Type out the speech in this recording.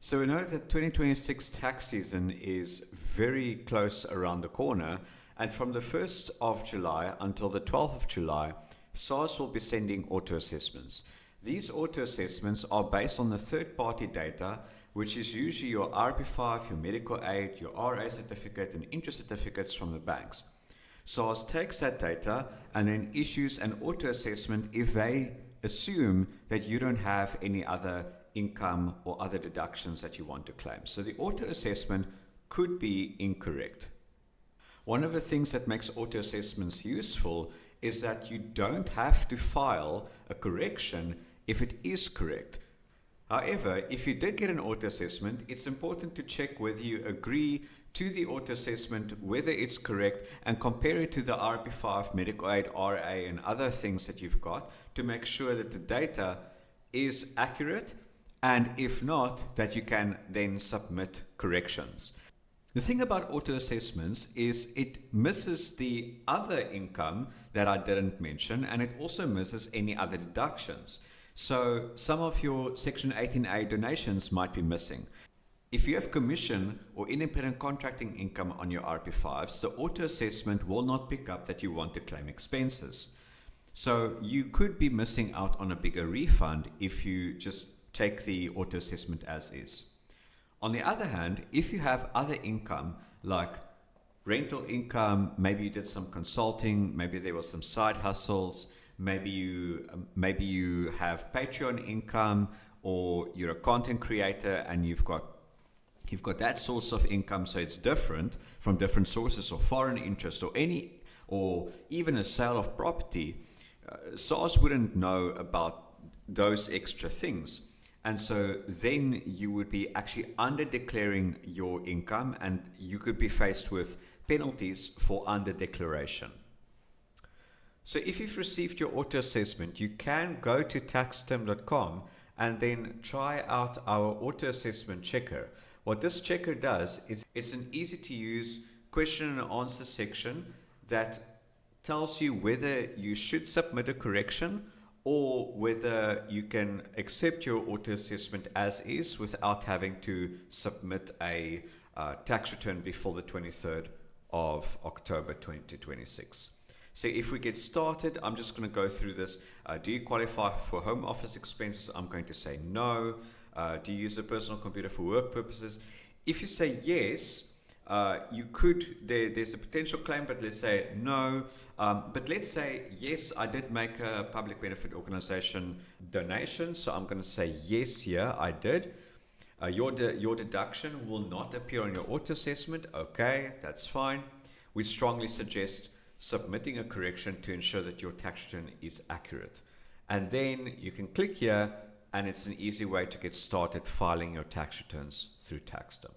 So we know that 2026 tax season is very close around the corner, and from the 1st of July until the 12th of July, SARS will be sending auto assessments. These auto assessments are based on the third-party data, which is usually your RP5, your medical aid, your RA certificate, and interest certificates from the banks. SARS takes that data and then issues an auto assessment if they assume that you don't have any other income or other deductions that you want to claim. So the auto assessment could be incorrect. One of the things that makes auto assessments useful is that you don't have to file a correction if it is correct. However, if you did get an auto assessment, it's important to check whether you agree to the auto assessment, whether it's correct, and compare it to the RP5, medical aid, RA, and other things that you've got to make sure that the data is accurate, and if not, that you can then submit corrections. The thing about auto assessments is it misses the other income that I didn't mention, and it also misses any other deductions. So some of your Section 18A donations might be missing. If you have commission or independent contracting income on your RP5s, the auto assessment will not pick up that you want to claim expenses. So you could be missing out on a bigger refund if you just take the auto assessment as is. On the other hand, if you have other income like rental income, maybe you did some consulting, maybe there was some side hustles, maybe you have Patreon income, or you're a content creator and you've got that source of income, so it's different from different sources, or foreign interest, or even a sale of property. SARS wouldn't know about those extra things. And so then you would be actually under declaring your income, and you could be faced with penalties for under declaration. So if you've received your auto assessment, you can go to taxtim.com and then try out our auto assessment checker. What this checker does is it's an easy to use question and answer section that tells you whether you should submit a correction or whether you can accept your auto assessment as is without having to submit a tax return before the 23rd of October 2026. So if we get started, I'm just going to go through this. Do you qualify for home office expenses? I'm going to say no. Do you use a personal computer for work purposes? If you say yes, you could, there's a potential claim, but let's say no. But let's say, yes, I did make a public benefit organization donation. So I'm going to say yes here, I did. Your deduction will not appear on your auto assessment. Okay, that's fine. We strongly suggest submitting a correction to ensure that your tax return is accurate. And then you can click here, and it's an easy way to get started filing your tax returns through TaxTim.